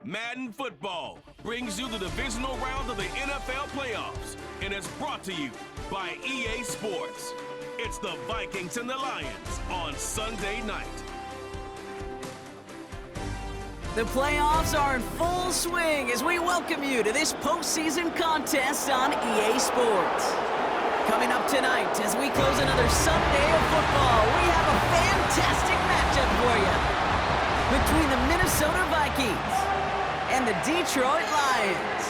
Madden Football brings you the divisional round of the NFL playoffs and is brought to you by EA Sports. It's the Vikings and the Lions on Sunday night. The playoffs are in full swing as we welcome you to this postseason contest on EA Sports. Coming up tonight as we close another Sunday of football, we have a fantastic matchup for you between the Minnesota Vikings and the Detroit Lions.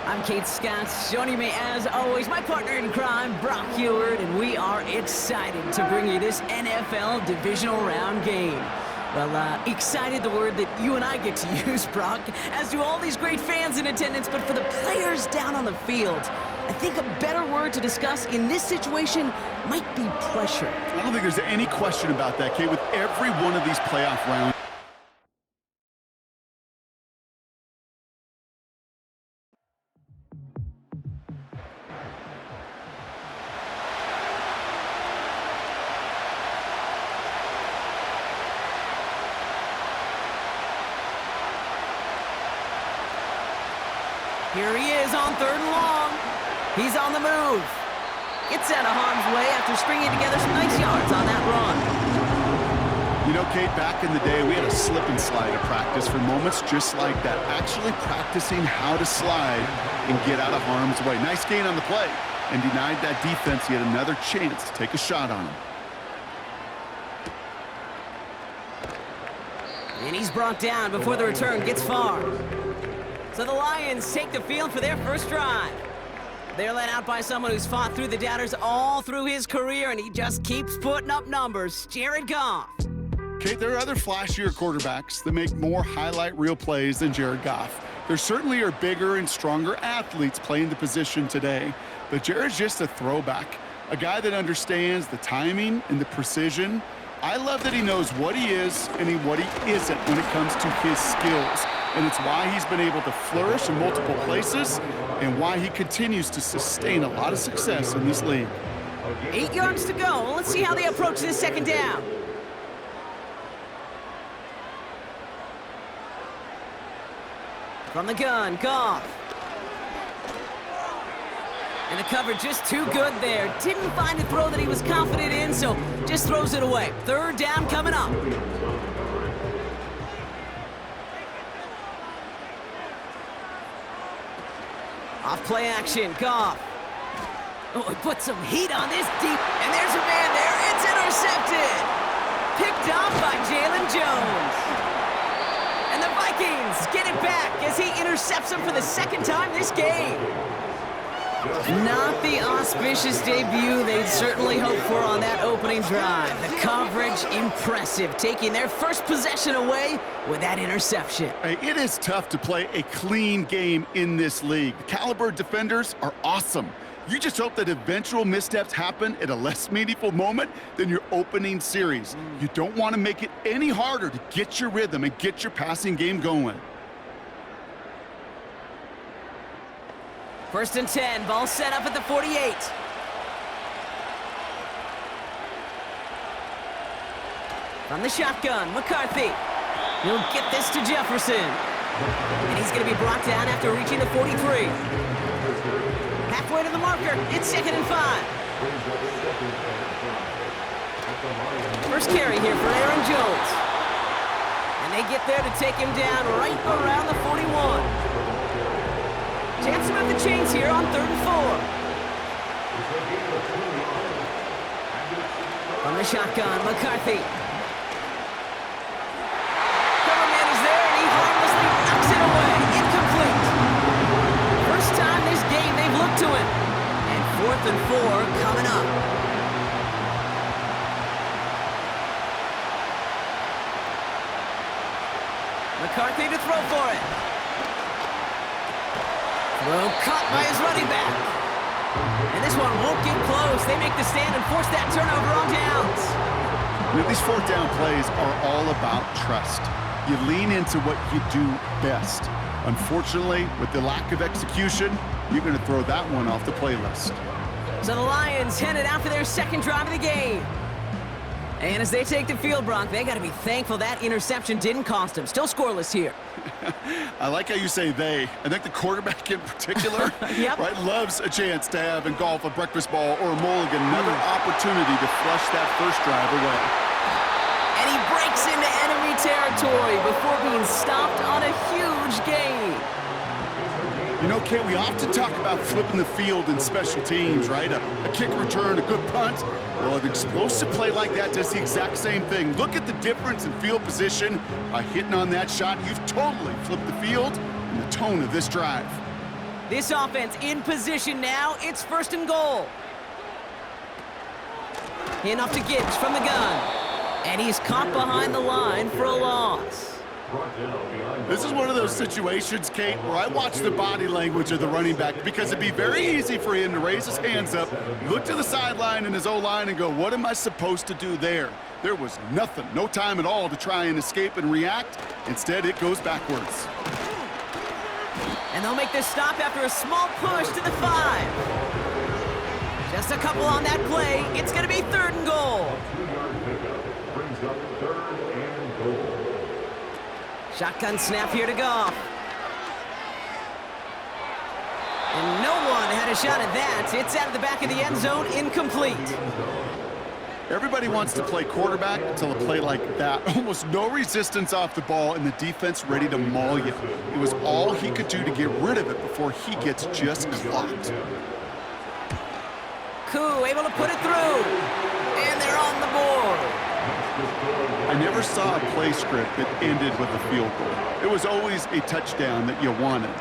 I'm Kate Scott. Joining me as always, my partner in crime, Brock Heward, and we are excited to bring you this NFL divisional round game. Well, excited, the word that you and I get to use, Brock, as do all these great fans in attendance, but for the players down on the field, I think a better word to discuss in this situation might be pressure. I don't think there's any question about that, Kate, with every one of these playoff rounds. Here he is on 3rd and long. He's on the move. Gets out of harm's way after stringing together some nice yards on that run. You know, Kate, back in the day, we had a slip and slide at practice for moments just like that. Actually practicing how to slide and get out of harm's way. Nice gain on the play and denied that defense yet another chance to take a shot on him. And he's brought down before the return gets far. So the Lions take the field for their first drive. They're led out by someone who's fought through the doubters all through his career, and he just keeps putting up numbers. Jared Goff. Kate, there are other flashier quarterbacks that make more highlight reel plays than Jared Goff. There certainly are bigger and stronger athletes playing the position today, but Jared's just a throwback, a guy that understands the timing and the precision. I love that he knows what he is and what he isn't when it comes to his skills. And it's why he's been able to flourish in multiple places and why he continues to sustain a lot of success in this league. 8 yards to go. Let's see how they approach this second down. From the gun, Goff. And the cover just too good there. Didn't find a throw that he was confident in, so just throws it away. 3rd down coming up. Off play action, Goff. Oh, he put some heat on this deep, and there's a man there. It's intercepted. Picked off by Jalen Jones. And the Vikings get it back as he intercepts him for the 2nd time this game. Not the auspicious debut they'd certainly hoped for on that opening drive. The coverage, impressive, taking their first possession away with that interception. Hey, it is tough to play a clean game in this league. The caliber defenders are awesome. You just hope that eventual missteps happen at a less meaningful moment than your opening series. You don't want to make it any harder to get your rhythm and get your passing game going. 1st and 10, ball set up at the 48. From the shotgun, McCarthy. He'll get this to Jefferson. And he's going to be brought down after reaching the 43. Halfway to the marker, it's 2nd and 5. First carry here for Aaron Jones. And they get there to take him down right around the 41. Chance to move the chains here on 3rd and 4. From the shotgun, McCarthy. Cover man is there, and he harmlessly knocks it away. Incomplete. First time this game they've looked to him. And 4th and 4 coming up. McCarthy to throw for it. Well, caught by his running back. And this one won't get close. They make the stand and force that turnover on downs. You know, these 4th down plays are all about trust. You lean into what you do best. Unfortunately, with the lack of execution, you're going to throw that one off the playlist. So the Lions headed out for their 2nd drive of the game. And as they take the field, Brock, they got to be thankful that interception didn't cost them. Still scoreless here. I like how you say they. I think the quarterback in particular Yep. right, loves a chance to have in golf a breakfast ball or a mulligan, another opportunity to flush that first drive away. And he breaks into enemy territory before being stopped on a huge gain. You know, Kate, we often talk about flipping the field in special teams, right? A kick return, a good punt. Well, an explosive play like that does the exact same thing. Look at the difference in field position. By hitting on that shot, you've totally flipped the field and the tone of this drive. This offense in position now. It's 1st and goal. Hand off to Gibbs from the gun. And he's caught behind the line for a loss. This is one of those situations, Kate, where I watch the body language of the running back because it'd be very easy for him to raise his hands up, look to the sideline in his O-line and go, what am I supposed to do there? There was nothing, no time at all to try and escape and react. Instead, it goes backwards. And they'll make this stop after a small push to the 5. Just a couple on that play. It's going to be 3rd and goal. Shotgun snap here to Goff. And no one had a shot at that. It's out of the back of the end zone, incomplete. Everybody wants to play quarterback until a play like that. Almost no resistance off the ball and the defense ready to maul you. It was all he could do to get rid of it before he gets just clocked. Koo able to put it through. And they're on the board. I never saw a play script that ended with a field goal. It was always a touchdown that you wanted.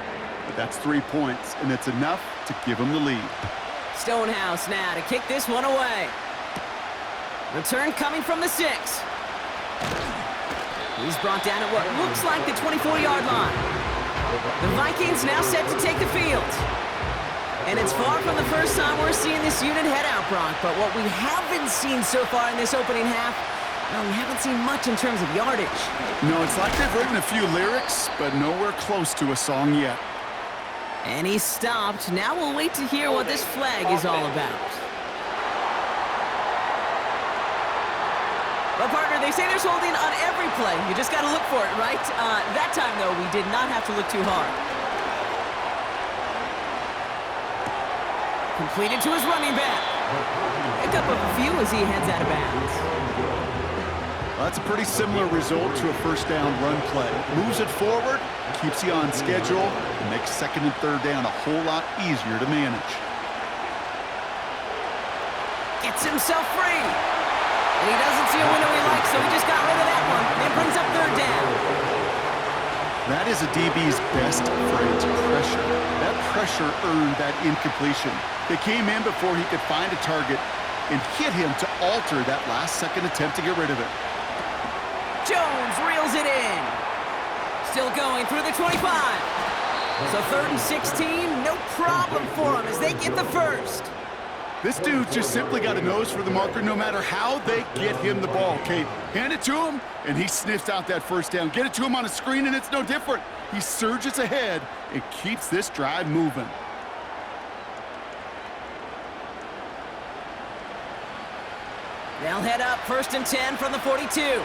But that's 3 points, and it's enough to give them the lead. Stonehouse now to kick this one away. Return coming from the 6. He's brought down at what looks like the 24-yard line. The Vikings now set to take the field. And it's far from the first time we're seeing this unit head out, Brock. But what we haven't seen so far in this opening half, well, we haven't seen much in terms of yardage. No, it's like they've written a few lyrics, but nowhere close to a song yet. And he's stopped. Now we'll wait to hear what this flag is all about. Well, partner, they say there's holding on every play. You just got to look for it, right? That time, though, we did not have to look too hard. Completed to his running back. Pick up a few as he heads out of bounds. Well, that's a pretty similar result to a first down run play. Moves it forward, keeps you on schedule, and makes 2nd and 3rd down a whole lot easier to manage. Gets himself free. And he doesn't see a window he likes, so he just got rid of that one. And brings up 3rd down. That is a DB's best friend, pressure. That pressure earned that incompletion. They came in before he could find a target and hit him to alter that last-second attempt to get rid of it. Jones reels it in. Still going through the 25. So 3rd and 16, no problem for him as they get the first. This dude just simply got a nose for the marker no matter how they get him the ball, Kate. Hand it to him, and he sniffs out that first down. Get it to him on a screen, and it's no different. He surges ahead and keeps this drive moving. They'll head up 1st and 10 from the 42.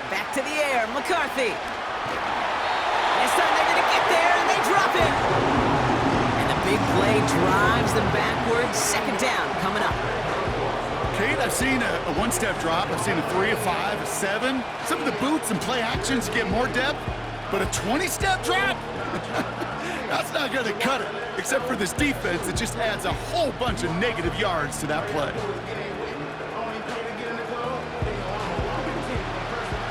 Back to the air, McCarthy. This time they're going to get there, and they drop him. And the big play drives them backwards. 2nd down coming up. Kate, I've seen a one-step drop. I've seen a 3, a 5, a 7. Some of the boots and play actions get more depth, but a 20-step drop? That's not going to cut it, except for this defense that just adds a whole bunch of negative yards to that play.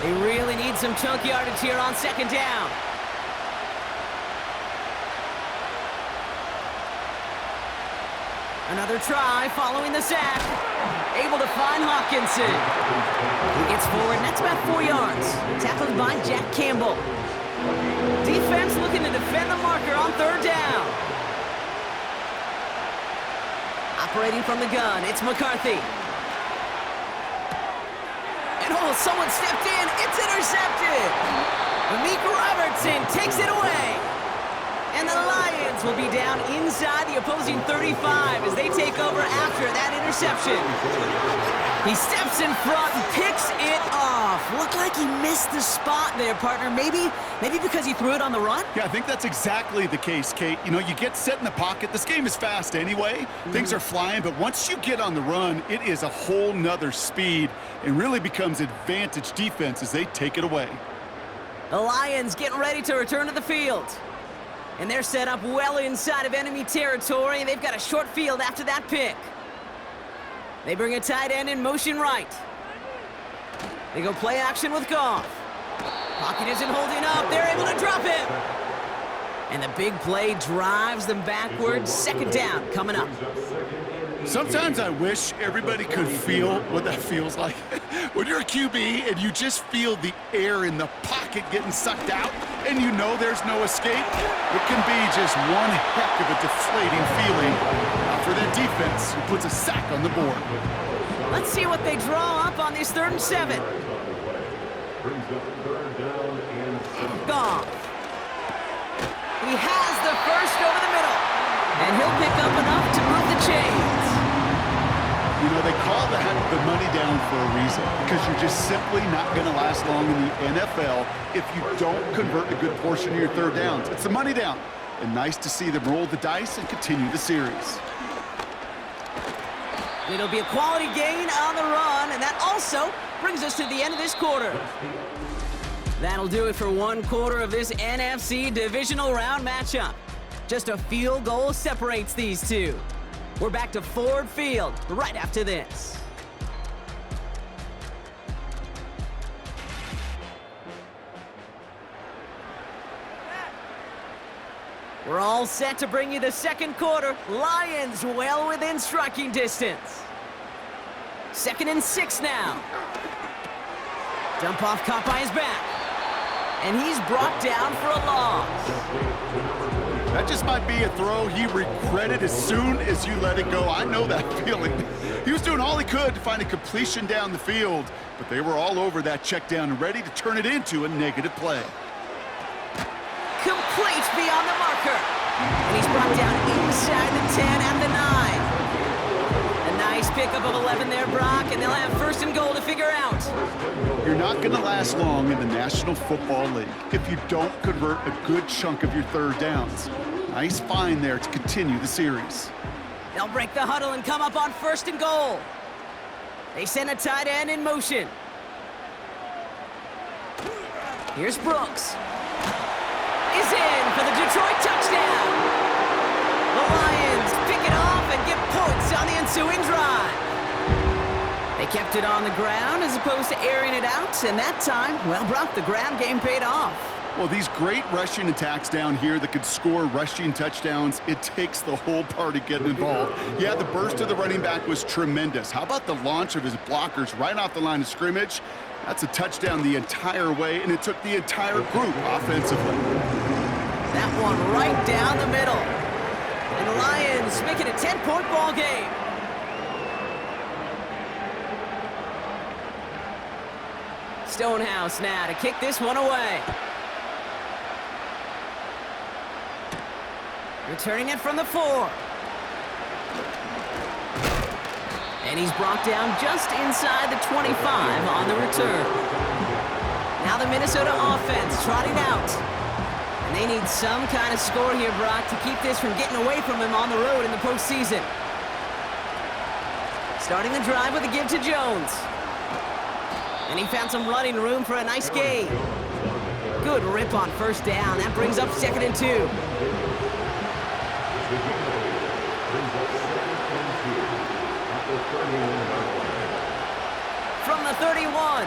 They really need some chunk yardage here on 2nd down. Another try following the sack. Able to find Hawkinson. He gets forward, and that's about 4 yards. Tackled by Jack Campbell. Defense looking to defend the marker on 3rd down. Operating from the gun, it's McCarthy. And oh, someone stepped in. It's intercepted. Meek Robertson takes it away. And the Lions will be down inside the opposing 35 as they take over after that interception. He steps in front and picks it off. Looked like he missed the spot there, partner. Maybe because he threw it on the run? Yeah, I think that's exactly the case, Kate. You know, you get set in the pocket. This game is fast anyway. Things are flying, but once you get on the run, it is a whole nother speed and really becomes advantage defense as they take it away. The Lions getting ready to return to the field. And they're set up well inside of enemy territory. They've got a short field after that pick. They bring a tight end in motion right. They go play action with Goff. Pocket isn't holding up. They're able to drop him. And the big play drives them backwards. Second down coming up. Sometimes I wish everybody could feel what that feels like. When you're a QB and you just feel the air in the pocket getting sucked out and you know there's no escape, it can be just one heck of a deflating feeling for that defense who puts a sack on the board. Let's see what they draw up on this 3rd and 7. Goff. He has the first over the middle. And he'll pick up enough to move the chains. You know, they call that the money down for a reason, because you're just simply not going to last long in the NFL if you don't convert a good portion of your 3rd downs. It's the money down. And nice to see them roll the dice and continue the series. It'll be a quality gain on the run, and that also brings us to the end of this quarter. That'll do it for 1 quarter of this NFC divisional round matchup. Just a field goal separates these two. We're back to Ford Field right after this. We're all set to bring you the 2nd quarter. Lions well within striking distance. 2nd and 6 now. Dump off caught by his back. And he's brought down for a loss. That just might be a throw he regretted as soon as you let it go. I know that feeling. He was doing all he could to find a completion down the field, but they were all over that check down and ready to turn it into a negative play. Complete beyond the marker. And he's brought down inside the 10 and the 9. A nice pickup of 11 there, Brock, and they'll have 1st and goal to figure out. You're not going to last long in the National Football League if you don't convert a good chunk of your 3rd downs. Nice find there to continue the series. They'll break the huddle and come up on 1st and goal. They send a tight end in motion. Here's Brooks. Is in for the Detroit touchdown. The Lions pick it off and get points on the ensuing drive. They kept it on the ground as opposed to airing it out, and that time, well, Brock, the ground game paid off. Well, these great rushing attacks down here that could score rushing touchdowns, it takes the whole party getting involved. Yeah, the burst of the running back was tremendous. How about the launch of his blockers right off the line of scrimmage? That's a touchdown the entire way, and it took the entire group offensively. That one right down the middle. And the Lions make it a 10-point ball game. Stonehouse now to kick this one away. Returning it from the 4. And he's brought down just inside the 25 on the return. Now the Minnesota offense trotting out. And they need some kind of score here, Brock, to keep this from getting away from him on the road in the postseason. Starting the drive with a give to Jones. And he found some running room for a nice gain. Good rip on 1st down. That brings up 2nd and 2. From the 31,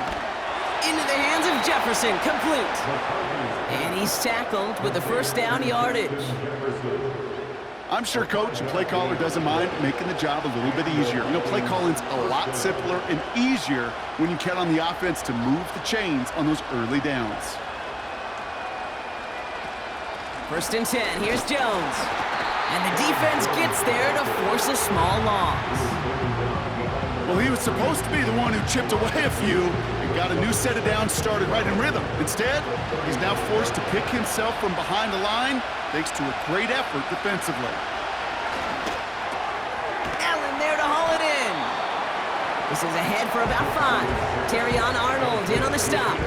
into the hands of Jefferson, complete. And he's tackled with the 1st down yardage. I'm sure coach and play caller doesn't mind making the job a little bit easier. You know, play calling's a lot simpler and easier when you count on the offense to move the chains on those early downs. 1st and 10, here's Jones. And the defense gets there to force a small loss. Well, he was supposed to be the one who chipped away a few and got a new set of downs started right in rhythm. Instead, he's now forced to pick himself from behind the line thanks to a great effort defensively. Allen there to haul it in. This is ahead for about 5. Terrion Arnold in on the stop.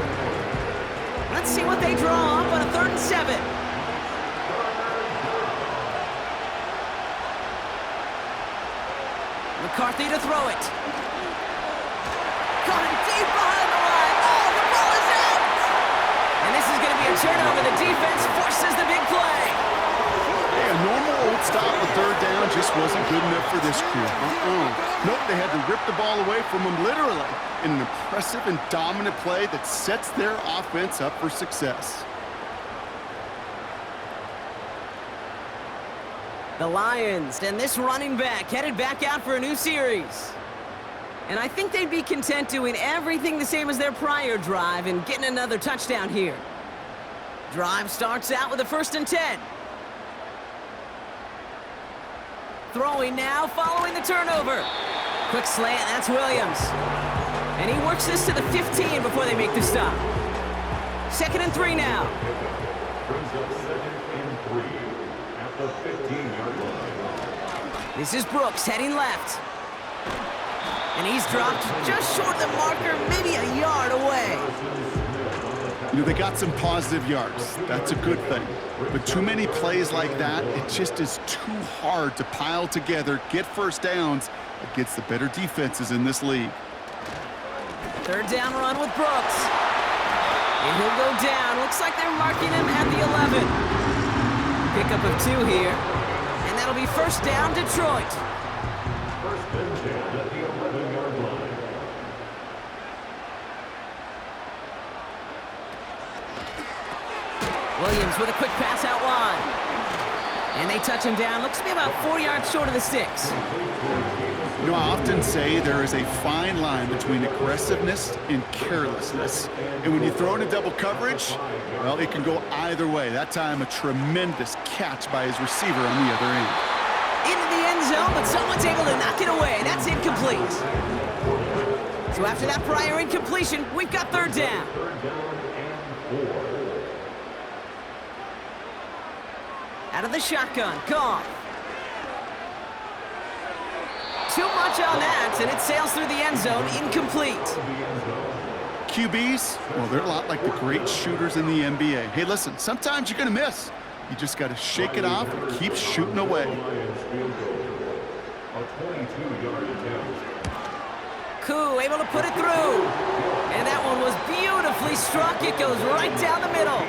Let's see what they draw up on a 3rd and 7. McCarthy to throw it. Caught him deep behind the line. Oh, the ball is out! And this is going to be a turnover. The defense forces the big play. Hey, a normal old stop with 3rd down just wasn't good enough for this crew. Nope, they had to rip the ball away from him literally in an impressive and dominant play that sets their offense up for success. The Lions and this running back headed back out for a new series. And I think they'd be content doing everything the same as their prior drive and getting another touchdown here. Drive starts out with a 1st and 10. Throwing now, following the turnover. Quick slant, that's Williams. And he works this to the 15 before they make the stop. 2nd and 3 now. Brings up 2nd and 3 at the 15-yard line. This is Brooks heading left. And he's dropped just short of the marker, maybe a yard away. You know, they got some positive yards. That's a good thing. But too many plays like that, it just is too hard to pile together, get 1st downs against the better defenses in this league. 3rd down run with Brooks. And he'll go down. Looks like they're marking him at the 11. Pickup of 2 here. And that'll be 1st down, Detroit. 1st and 10 at the 11-yard line. Williams with a quick pass out wide. And they touch him down. Looks to be about 4 yards short of the sticks. You know, I often say there is a fine line between aggressiveness and carelessness. And when you throw it in double coverage, well, it can go either way. That time, a tremendous catch by his receiver on the other end. Into the end zone, but someone's able to knock it away. That's incomplete. So after that prior incompletion, we've got 3rd down. 3rd down and 4. Out of the shotgun, Goff. Too much on that, and it sails through the end zone, incomplete. QBs, well, they're a lot like the great shooters in the NBA. Hey, listen, sometimes you're going to miss. You just got to shake it off and keep shooting away. A 22-yard attempt. Koo able to put it through. And that one was beautifully struck. It goes right down the middle.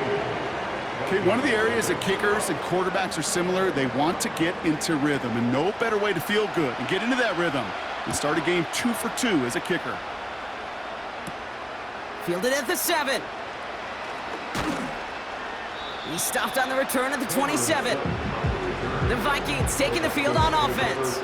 Okay, one of the areas that kickers and quarterbacks are similar, they want to get into rhythm, and no better way to feel good and get into that rhythm than start a game 2 for 2 as a kicker. Fielded at the 7. He stopped on the return at the 27. The Vikings taking the field on offense.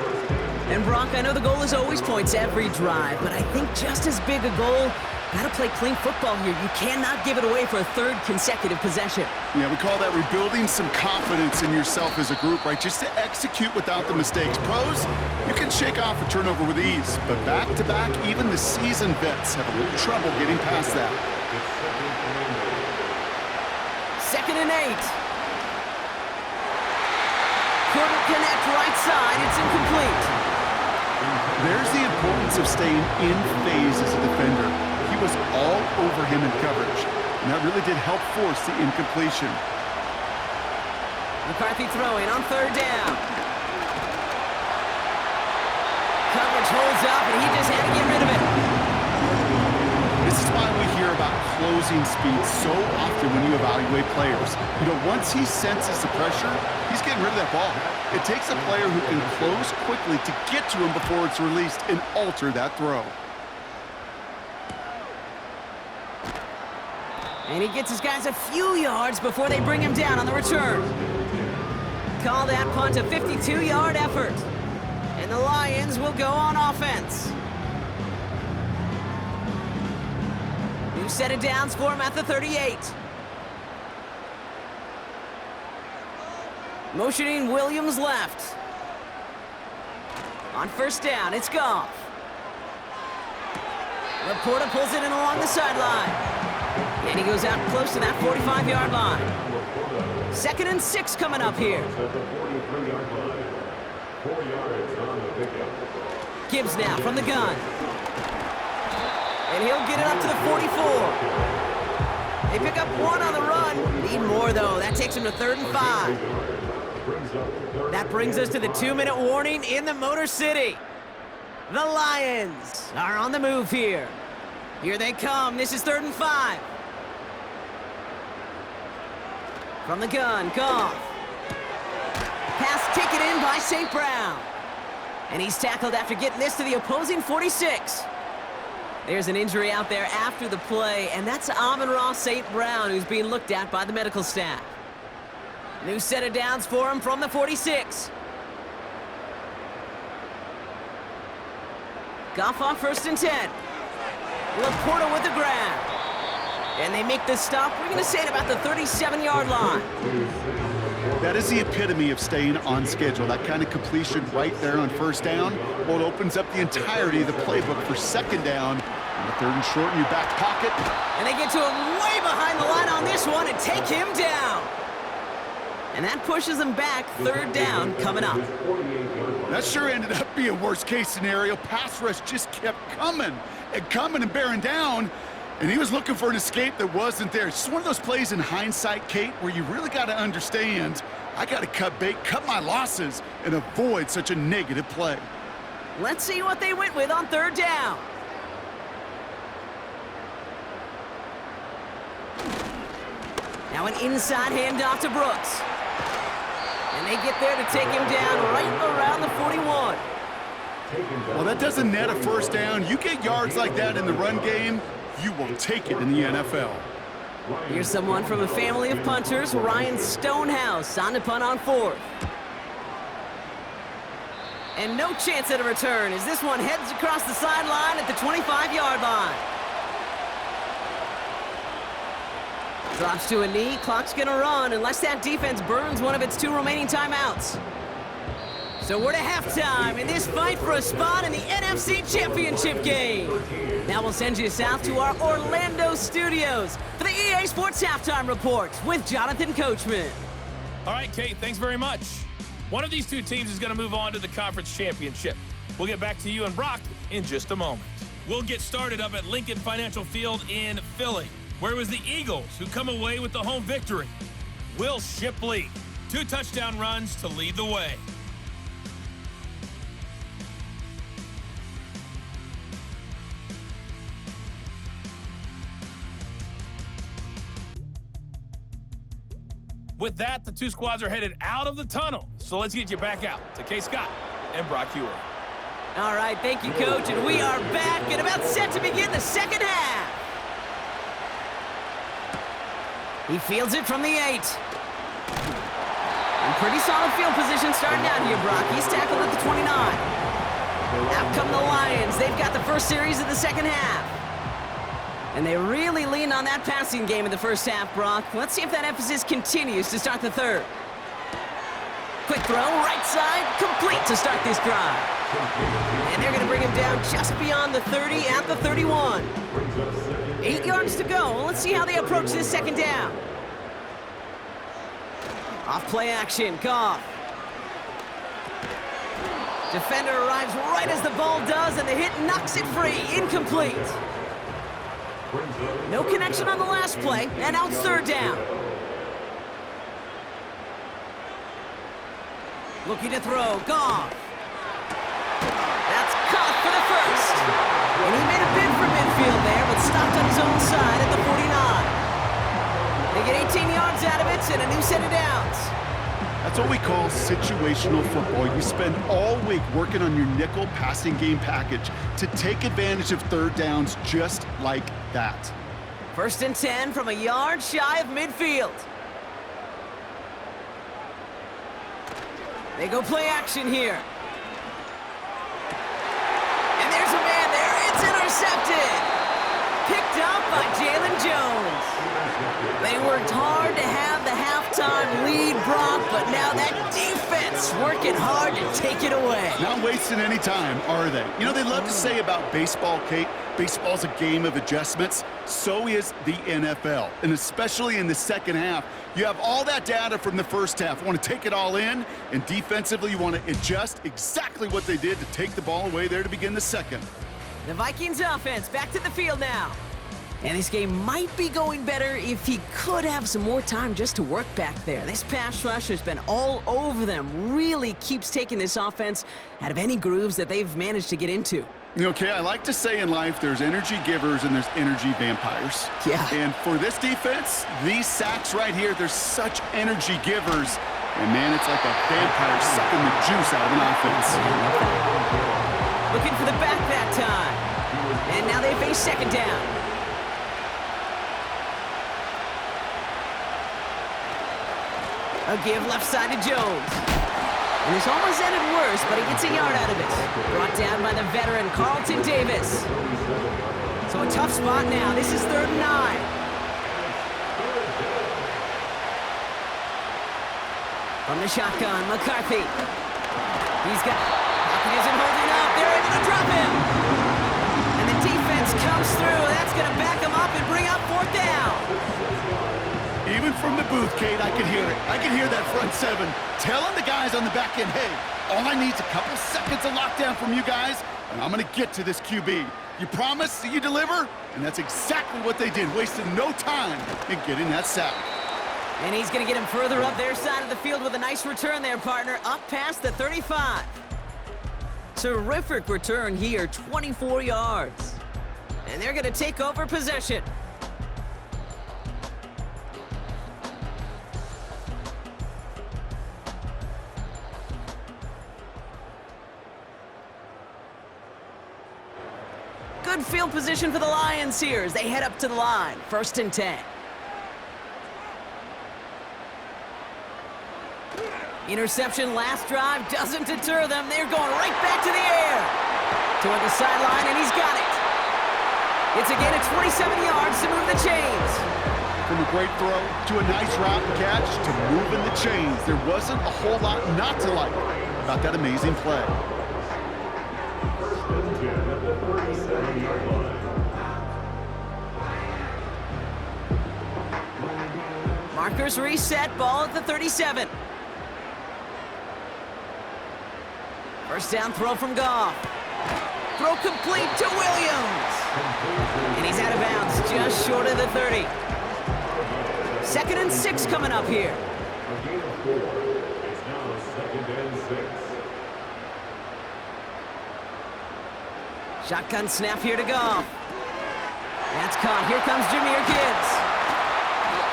And Brock, I know the goal is always points every drive, but I think just as big a goal, gotta play clean football here. You cannot give it away for a 3rd consecutive possession. Yeah, we call that rebuilding some confidence in yourself as a group, right? Just to execute without the mistakes. Pros, you can shake off a turnover with ease, but back-to-back, even the seasoned vets have a little trouble getting past that. 2nd and 8. Couldn't connect right side. It's incomplete. There's the importance of staying in phase as a defender. He was all over him in coverage, and that really did help force the incompletion. McCarthy throwing on 3rd down. Coverage holds up, and he just had to get rid of it. This is why we hear about closing speed so often when you evaluate players. You know, once he senses the pressure, he's getting rid of that ball. It takes a player who can close quickly to get to him before it's released and alter that throw. And he gets his guys a few yards before they bring him down on the return. Call that punt a 52-yard effort. And the Lions will go on offense. New set of downs for him at the 38. Motioning Williams left. On first down, it's Goff. Laporta pulls it in along the sideline. And he goes out close to that 45-yard line. 2nd and 6 coming up here. Gibbs now from the gun. And he'll get it up to the 44. They pick up 1 on the run. Need more, though. That takes him to 3rd and 5. That brings us to the 2-minute warning in the Motor City. The Lions are on the move here. Here they come. This is 3rd and 5. From the gun, Goff. Pass taken in by St. Brown. And he's tackled after getting this to the opposing 46. There's an injury out there after the play, and that's Amon-Ra St. Brown, who's being looked at by the medical staff. New set of downs for him from the 46. Goff on 1st and 10. Laporta with the grab. And they make the stop, we're going to say at about the 37-yard line. That is the epitome of staying on schedule. That kind of completion right there on 1st down. Well, it opens up the entirety of the playbook for 2nd down. And the 3rd and short in your back pocket. And they get to him way behind the line on this one and take him down. And that pushes them back. 3rd down coming up. That sure ended up being worst-case scenario. Pass rush just kept coming and bearing down. And he was looking for an escape that wasn't there. It's just one of those plays in hindsight, Kate, where you really got to understand, I got to cut bait, cut my losses, and avoid such a negative play. Let's see what they went with on 3rd down. Now an inside handoff to Brooks. And they get there to take him down right around the 41. Well, that doesn't net a 1st down. You get yards like that in the run game, you will take it in the NFL. Here's someone from a family of punters, Ryan Stonehouse, on to punt on 4th. And no chance at a return as this one heads across the sideline at the 25-yard line. Drops to a knee, clock's gonna run unless that defense burns one of its 2 remaining timeouts. So we're to halftime in this fight for a spot in the NFC Championship game. Now we'll send you south to our Orlando studios for the EA Sports Halftime Report with Jonathan Coachman. All right, Kate, thanks very much. One of these 2 teams is going to move on to the conference championship. We'll get back to you and Brock in just a moment. We'll get started up at Lincoln Financial Field in Philly, where it was the Eagles who come away with the home victory. Will Shipley, 2 touchdown runs to lead the way. With that, the 2 squads are headed out of the tunnel. So let's get you back out to Kay Scott and Brock Hewitt. All right, thank you, Coach. And we are back and about set to begin the 2nd half. He fields it from the 8. And pretty solid field position starting out here, Brock. He's tackled at the 29. Out come the Lions. They've got the first series of the 2nd half. And they really leaned on that passing game in the 1st half, Brock. Let's see if that emphasis continues to start the 3rd. Quick throw, right side, complete to start this drive. And they're going to bring him down just beyond the 30 at the 31. 8 yards to go. Let's see how they approach this 2nd down. Off play action, Goff. Defender arrives right as the ball does, and the hit knocks it free. Incomplete. No connection on the last play, and now it's 3rd down. Looking to throw, Goff. That's caught for the 1st. And he made a bid for midfield there, but stopped on his own side at the 49. They get 18 yards out of it and a new set of downs. That's what we call situational football. You spend all week working on your nickel passing game package to take advantage of 3rd downs just like that. 1st and 10 from a yard shy of midfield. They go play action here. And there's a man there. It's intercepted. picked up by Jalen Jones. They worked hard to have the halftime lead, Brock, but now that defense working hard to take it away. Not wasting any time, are they? You know, they love to say about baseball, Kate, baseball's a game of adjustments. So is the NFL, and especially in the second half. You have all that data from the first half. You want to take it all in, and defensively you want to adjust exactly what they did to take the ball away there to begin the second. The Vikings offense back to the field now. And this game might be going better if he could have some more time just to work back there. This pass rush has been all over them. Really keeps taking this offense out of any grooves that they've managed to get into. Okay, I like to say in life there's energy givers and there's energy vampires. Yeah. And for this defense, these sacks right here, they're such energy givers. And man, it's like a vampire sucking the juice out of an offense. Looking for the back that time. And now they face second down. A give left side to Jones. And this almost ended worse, but he gets a yard out of it. Brought down by the veteran, Carlton Davis. So a tough spot now. This is 3rd and 9. From the shotgun, McCarthy. McCarthy isn't holding up. They're able to drop him. And the defense comes through. That's going to back him up and bring up 4th down. Even from the booth, Kate, I can hear it. I can hear that front seven telling the guys on the back end, hey, all I need is a couple seconds of lockdown from you guys, and I'm going to get to this QB. You promise that you deliver? And that's exactly what they did, wasting no time in getting that sack. And he's going to get him further up their side of the field with a nice return there, partner, up past the 35. Terrific return here, 24 yards. And they're going to take over possession. Good field position for the Lions here as they head up to the line. 1st and 10. Interception last drive doesn't deter them. They're going right back to the air. Toward the sideline, and he's got it. It's again at 27 yards to move the chains. From a great throw to a nice route and catch to moving the chains. There wasn't a whole lot not to like about that amazing play. 1st and 10 at the 37-yard line. Markers reset, ball at the 37. 1st down throw from Goff. Throw complete to Williams. And he's out of bounds, just short of the 30. 2nd and 6 coming up here. A gain of 4. It's now 2nd and 6. Shotgun snap here to Goff. That's caught. Here comes Jahmyr Gibbs.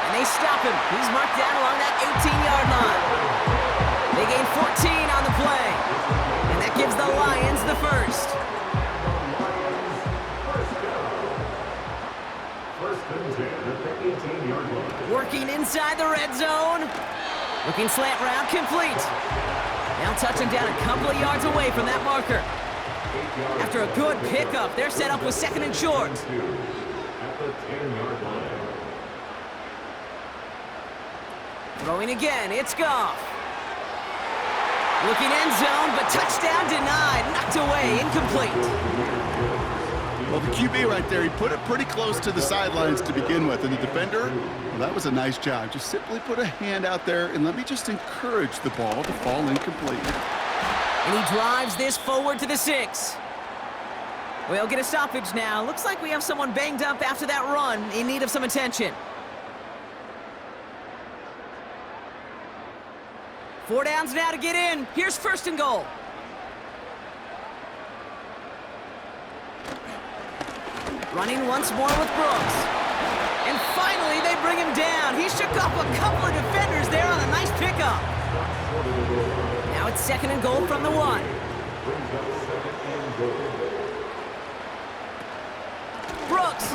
And they stop him. He's marked down along that 18-yard line. They gain 14 on the play. And that gives the Lions the first. 1st and 10 at the 18-yard line. Working inside the red zone. Looking slant route complete. Now touching down a couple of yards away from that marker. After a good pickup, they're set up with 2nd and short. At the 10-yard line. Throwing again, it's Goff. Looking end zone, but touchdown denied. Knocked away, incomplete. Well, the QB right there, he put it pretty close to the sidelines to begin with. And the defender, well, that was a nice job. Just simply put a hand out there and let me just encourage the ball to fall incomplete. And he drives this forward to the 6. We'll get a stoppage now. Looks like we have someone banged up after that run in need of some attention. 4 downs now to get in. Here's 1st and goal. Running once more with Brooks. And finally, they bring him down. He shook off a couple of defenders there on a nice pickup. Now it's 2nd and goal from the 1. Brooks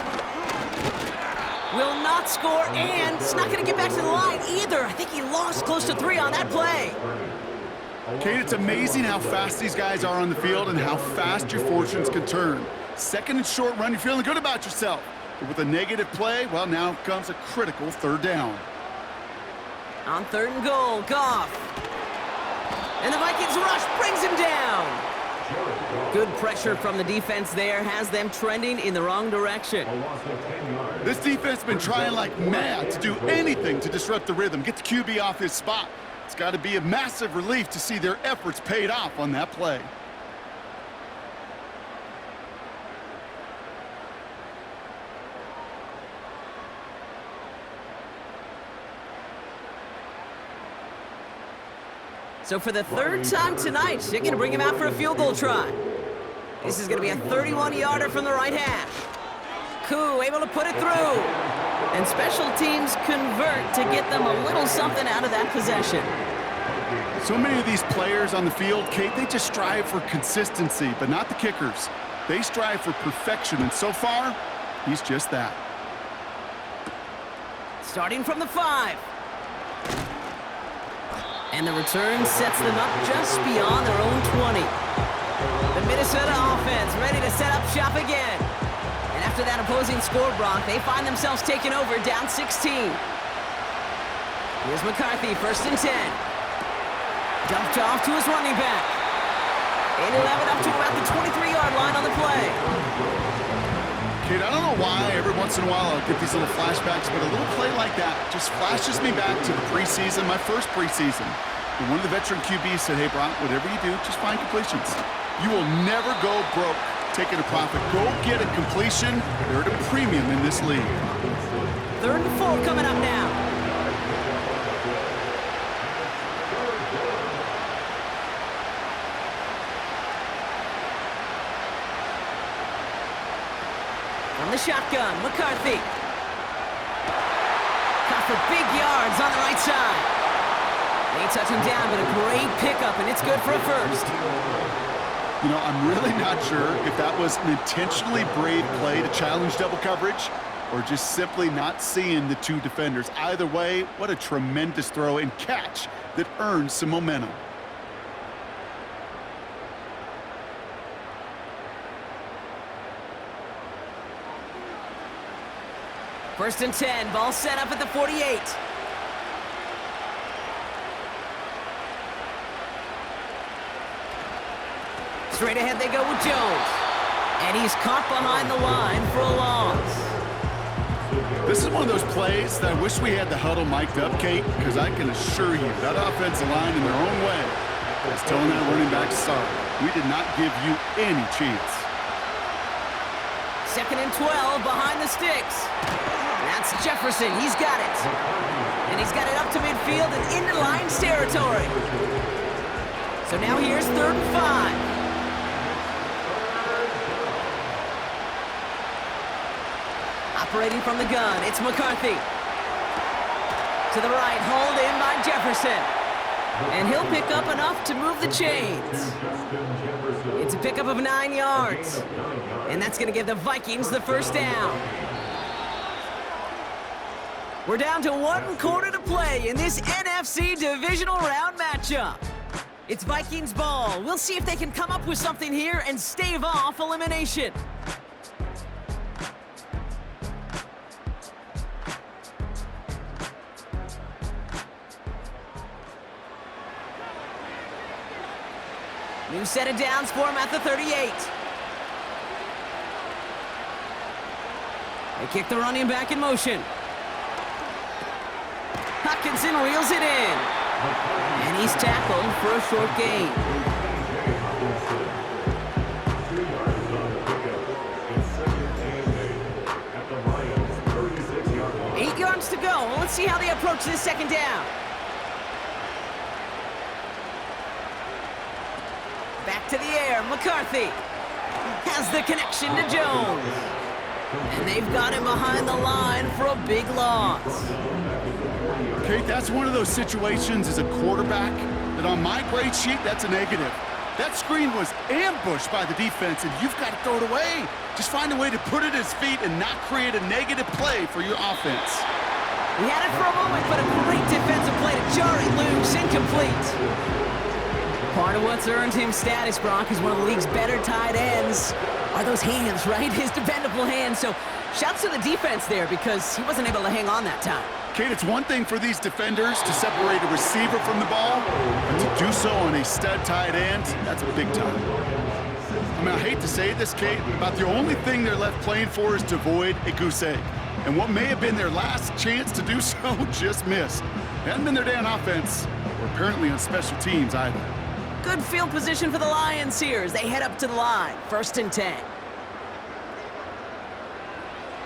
will not score, and it's not going to get back to the line either. I think he lost close to 3 on that play. Kate, it's amazing how fast these guys are on the field and how fast your fortunes can turn. 2nd and short run, you're feeling good about yourself. But with a negative play, well, now comes a critical third down. On 3rd and goal, Goff. And the Vikings rush brings him down. Good pressure from the defense there has them trending in the wrong direction. This defense has been trying like mad to do anything to disrupt the rhythm, get the QB off his spot. It's got to be a massive relief to see their efforts paid off on that play. So for the 3rd time tonight, they're going to bring him out for a field goal try. This is going to be a 31-yarder from the right hash. Koo able to put it through. And special teams convert to get them a little something out of that possession. So many of these players on the field, Kate, they just strive for consistency, but not the kickers. They strive for perfection, and so far, he's just that. Starting from the 5. And the return sets them up just beyond their own 20. The Minnesota offense ready to set up shop again. And after that opposing score, Brock, they find themselves taking over down 16. Here's McCarthy, 1st and 10. Dumped off to his running back. 8-11 up to about the 23-yard line on the play. Kate, I don't know why every once in a while I'll get these little flashbacks, but a little play like that just flashes me back to the preseason, my first preseason. And one of the veteran QBs said, hey, Brock, whatever you do, just find completions. You will never go broke taking a profit. Go get a completion. They're at a premium in this league. 3rd and 4 coming up now. From the shotgun, McCarthy. Caught for big yards on the right side. They touch him down, but a great pickup, and it's good for a 1st. You know, I'm really not sure if that was an intentionally brave play to challenge double coverage or just simply not seeing the 2 defenders. Either way, what a tremendous throw and catch that earns some momentum. First and 10, ball set up at the 48. Straight ahead they go with Jones. And he's caught behind the line for a loss. This is one of those plays that I wish we had the huddle mic'd up, Kate, because I can assure you that offensive line in their own way is telling that running back, sorry, we did not give you any chance. 2nd and 12 behind the sticks. That's Jefferson. He's got it. And he's got it up to midfield and into Lions territory. So now here's 3rd and 5. Operating from the gun, it's McCarthy. To the right, hauled in by Jefferson. And he'll pick up enough to move the chains. It's a pickup of 9 yards. And that's going to give the Vikings the 1st down. We're down to 1 quarter to play in this NFC divisional round matchup. It's Vikings ball. We'll see if they can come up with something here and stave off elimination. New set of downs for him at the 38. They kick the running back in motion. Hutchinson reels it in. And he's tackled for a short gain. Eight yards to go. Let's see how they approach this 2nd down. Back to the air, McCarthy has the connection to Jones. And they've got him behind the line for a big loss. Kate, that's one of those situations as a quarterback that on my grade sheet, that's a negative. That screen was ambushed by the defense, and you've got to throw it away. Just find a way to put it at his feet and not create a negative play for your offense. He had it for a moment, but a great defensive play to jar it loose, incomplete. Part of what's earned him status, Brock, is one of the league's better tight ends are those hands, right? His dependable hands. So shouts to the defense there because he wasn't able to hang on that time. Kate, it's one thing for these defenders to separate a receiver from the ball, but to do so on a stud tight end, that's a big time. I mean, I hate to say this, Kate, about the only thing they're left playing for is to avoid a goose egg. And what may have been their last chance to do so just missed. They haven't been their day on offense, or apparently on special teams either. Good field position for the Lions here as they head up to the line. 1st and 10.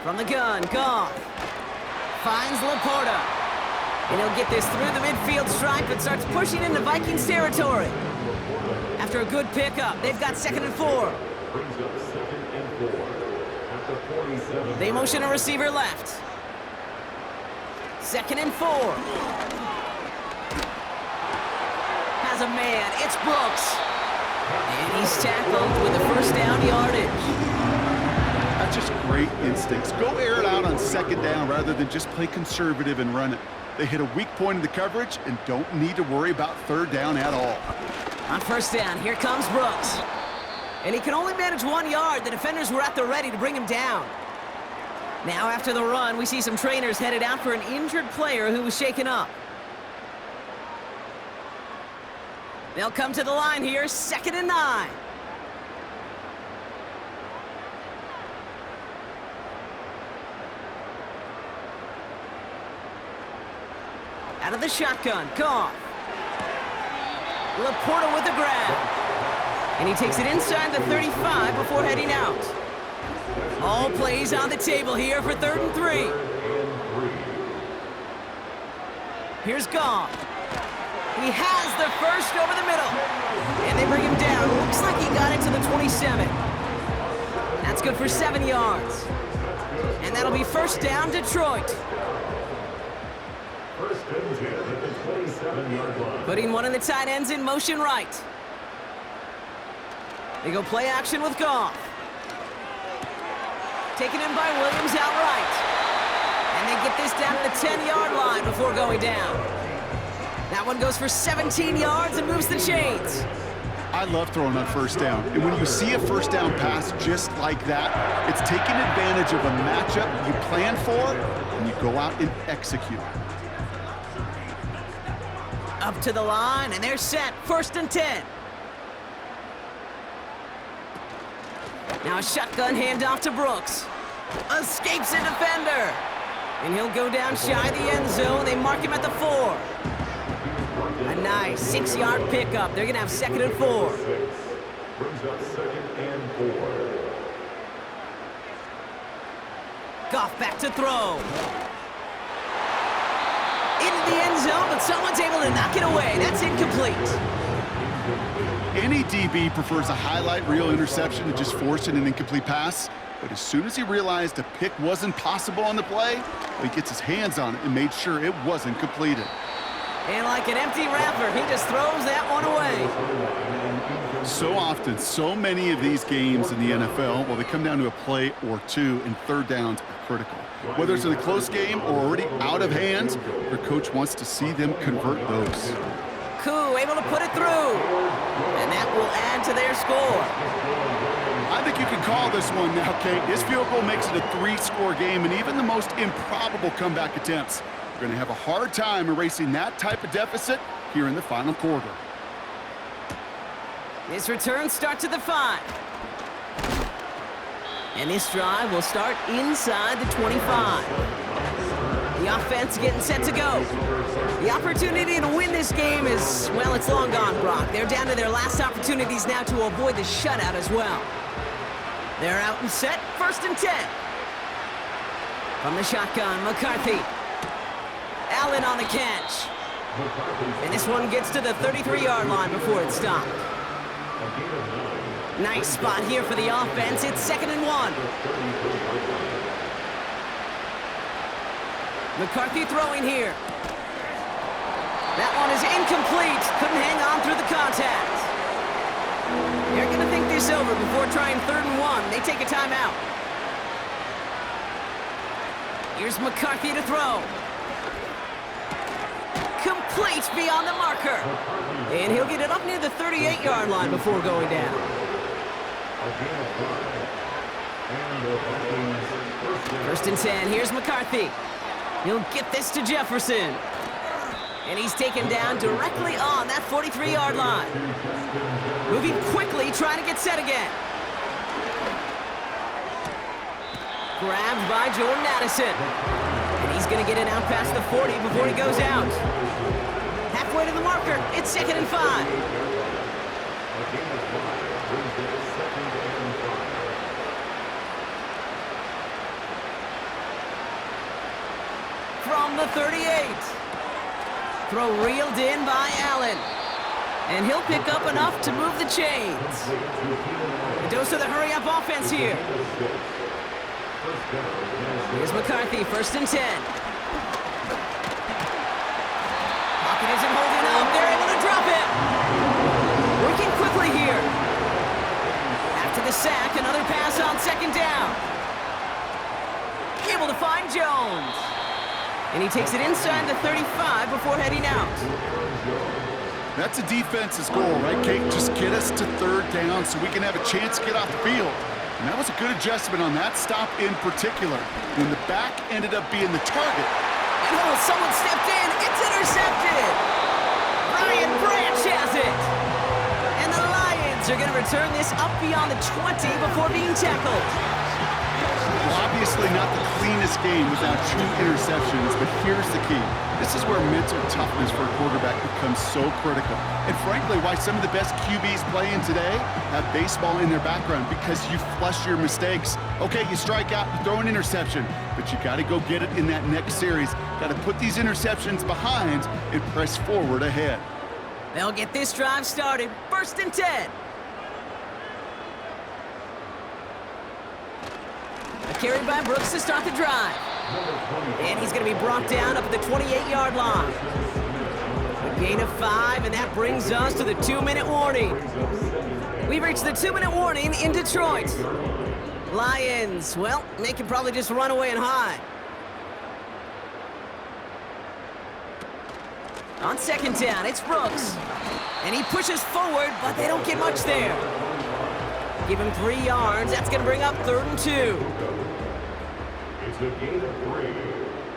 From the gun, Goff. Finds Laporta. And he'll get this through the midfield stripe and starts pushing into Vikings territory. After a good pickup, they've got 2nd and 4. Brings up 2nd and 4 at the 47. They motion a receiver left. 2nd and 4. Has a man, it's Brooks. And he's tackled with a 1st down yardage. That's just great instincts. Go air it out on 2nd down rather than just play conservative and run it. They hit a weak point in the coverage and don't need to worry about 3rd down at all. On 1st down, here comes Brooks. And he can only manage 1 yard. The defenders were at the ready to bring him down. Now after the run, we see some trainers headed out for an injured player who was shaken up. They'll come to the line here, 2nd and 9. Out of the shotgun, Goff. Laporta with the grab. And he takes it inside the 35 before heading out. All plays on the table here for 3rd and 3. Here's Goff. He has the 1st over the middle. And they bring him down. Looks like he got it to the 27. That's good for 7 yards. And that'll be 1st down, Detroit. 1st and 10 at the 27-yard line. Putting one of the tight ends in motion right. They go play action with Goff. Taken in by Williams outright. And they get this down to the 10-yard line before going down. That one goes for 17 yards and moves the chains. I love throwing on 1st down. And when you see a 1st down pass just like that, it's taking advantage of a matchup you plan for, and you go out and execute. Up to the line, and they're set. 1st and 10. Now a shotgun handoff to Brooks. Escapes a defender. And he'll go down shy of the end zone. They mark him at the 4. A nice 6-yard pickup. They're going to have 2nd and 4. Brings up 2nd and 4. Goff back to throw. Into the end zone, but someone's able to knock it away. That's incomplete. Any DB prefers a highlight reel interception to just forcing an incomplete pass. But as soon as he realized a pick wasn't possible on the play, well, he gets his hands on it and made sure it wasn't completed. And like an empty wrapper, he just throws that one away. So often, so many of these games in the NFL, well, they come down to a play or two, and 3rd downs are critical. Whether it's in a close game or already out of hand, their coach wants to see them convert those. Koo able to put it through. And that will add to their score. I think you can call this one now, Kate. This field goal makes it a 3-score game, and even the most improbable comeback attempts are going to have a hard time erasing that type of deficit here in the final quarter. This return starts at the 5. And this drive will start inside the 25. The offense getting set to go. The opportunity to win this game is, well, it's long gone, Brock. They're down to their last opportunities now to avoid the shutout as well. They're out and set, 1st and 10. From the shotgun, McCarthy. Allen on the catch. And this one gets to the 33-yard line before it's stopped. Nice spot here for the offense. It's 2nd and 1. McCarthy throwing here. That one is incomplete. Couldn't hang on through the contact. They're going to think this over before trying 3rd and 1. They take a timeout. Here's McCarthy to throw. complete beyond the marker. And he'll get it up near the 38-yard line before going down. First and 10, here's McCarthy. He'll get this to Jefferson. And he's taken down directly on that 43-yard line. Moving quickly, trying to get set again. Grabbed by Jordan Addison. And he's going to get it out past the 40 before he goes out. Halfway to the marker, it's 2nd and 5. From the 38. Throw reeled in by Allen. And he'll pick up enough to move the chains. A dose of the hurry-up offense here. Here's McCarthy, 1st and 10. Pocket isn't holding up. They're able to drop it. Working quickly here. After the sack, another pass on 2nd down. Able to find Jones. And he takes it inside the 35 before heading out. That's a defense's goal, right, Kate? Just get us to 3rd down so we can have a chance to get off the field. And that was a good adjustment on that stop in particular, when the back ended up being the target. And someone stepped in. It's intercepted. Ryan Branch has it. And the Lions are going to return this up beyond the 20 before being tackled. Well, obviously not the cleanest game without 2 interceptions, but here's the key. This is where mental toughness for a quarterback becomes so critical. And frankly, why some of the best QBs playing today have baseball in their background, because you flush your mistakes. Okay, you strike out, you throw an interception, but you got to go get it in that next series. Got to put these interceptions behind and press forward ahead. They'll get this drive started. 1st and 10. A carry by Brooks to start the drive. And he's going to be brought down up at the 28-yard line. A gain of 5, and that brings us to the 2-minute warning. We've reached the 2-minute warning in Detroit. Lions, well, they can probably just run away and hide. On 2nd down, it's Brooks. And he pushes forward, but they don't get much there. Give him 3 yards. That's going to bring up 3rd and 2. It's a gain of 3.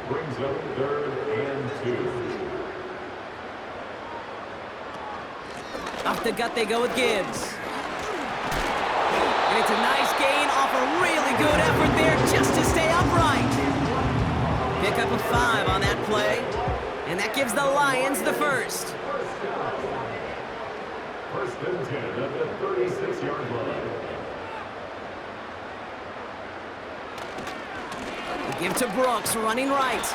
Brings up 3rd and 2. Off the gut they go with Gibbs. And it's a nice gain off a really good effort there just to stay upright. Pick up a 5 on that play. And that gives the Lions the first. 1st and 10 at the 36-yard line. Give to Brooks, running right.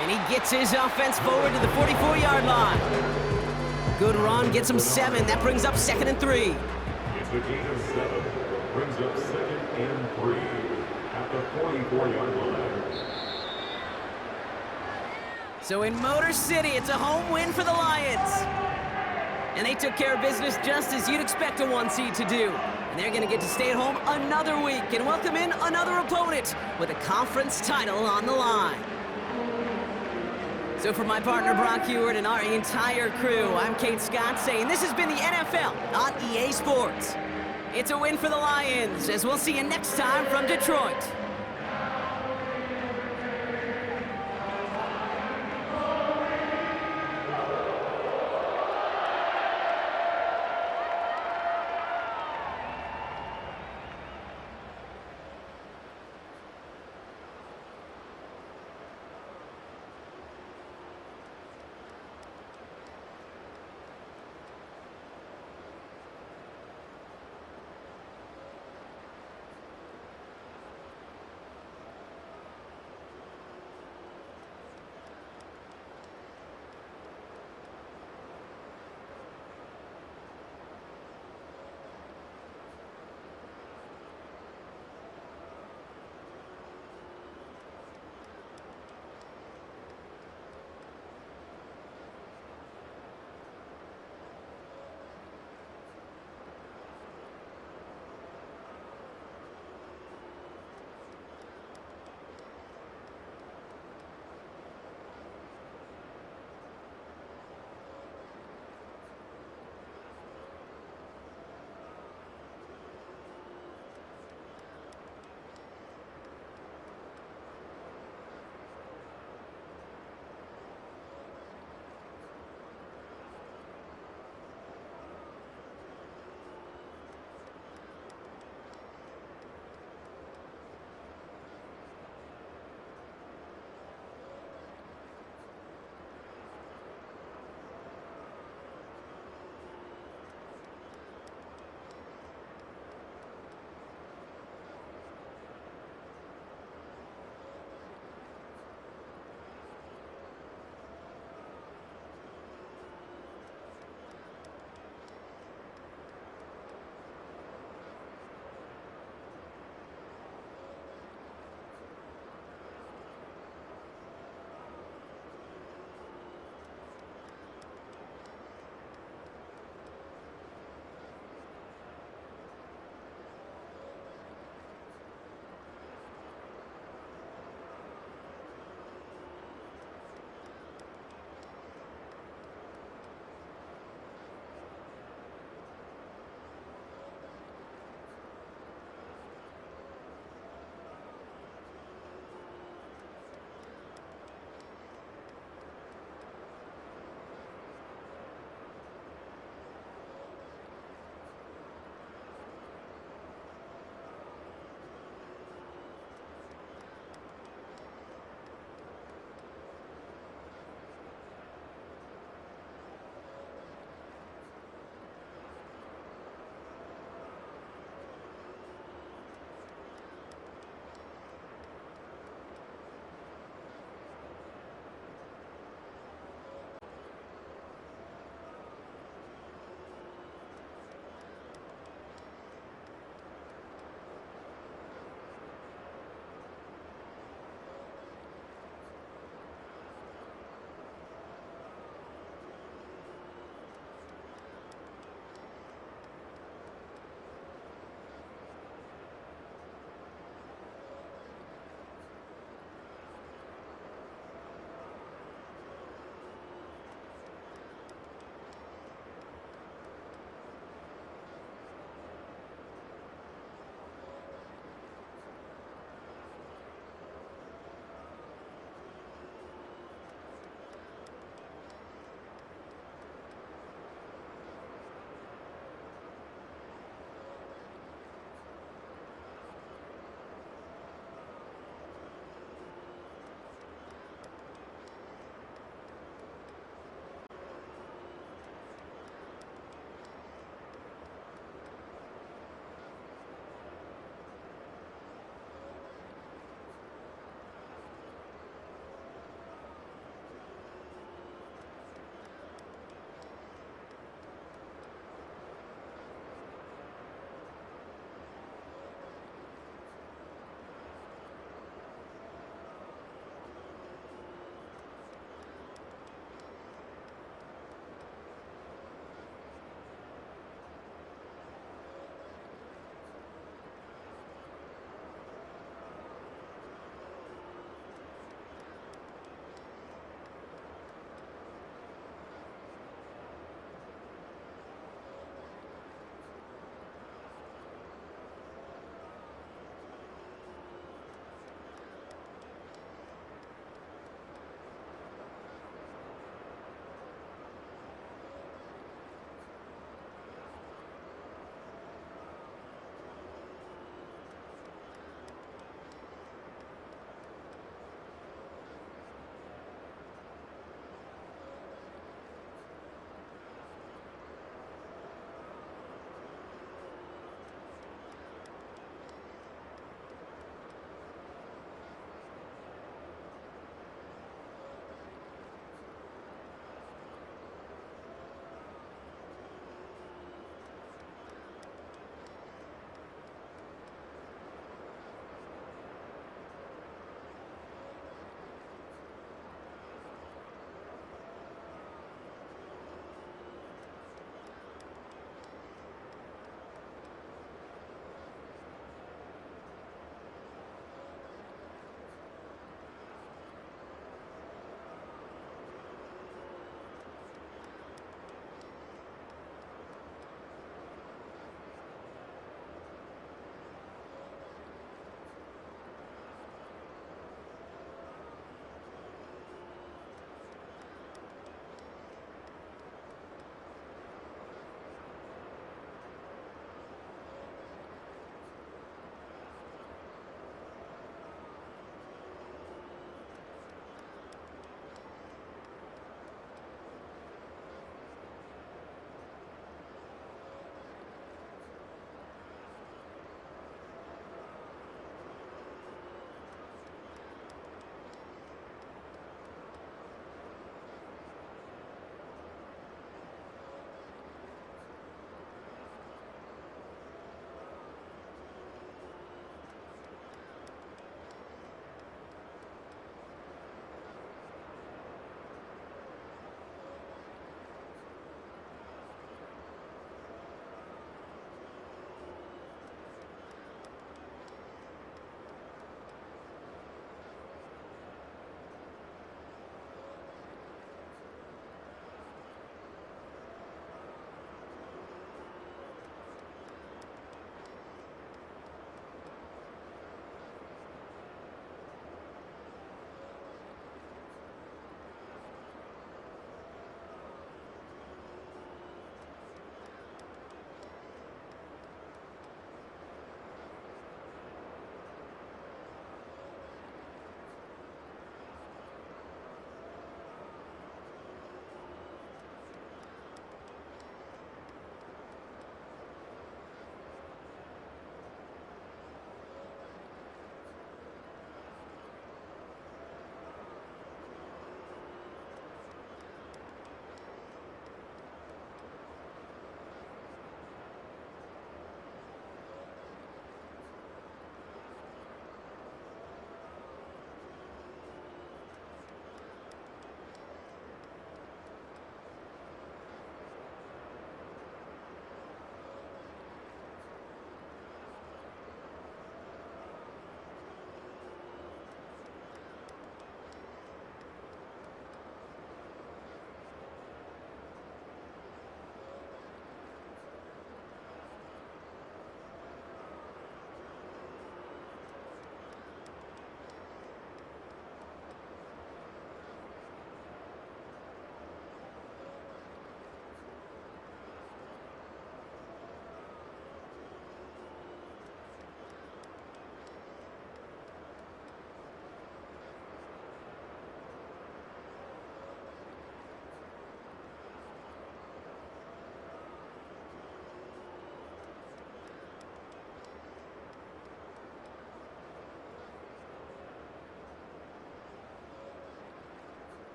And he gets his offense forward to the 44-yard line. Good run, gets him 7. That brings up 2nd and 3. It's a gain of 7. Brings up 2nd and 3 at the 44-yard line. So in Motor City, it's a home win for the Lions. And they took care of business just as you'd expect a 1 seed to do. And they're going to get to stay at home another week and welcome in another opponent with a conference title on the line. So for my partner Brock Ewart and our entire crew, I'm Kate Scott saying this has been the NFL on EA Sports. It's a win for the Lions, as we'll see you next time from Detroit.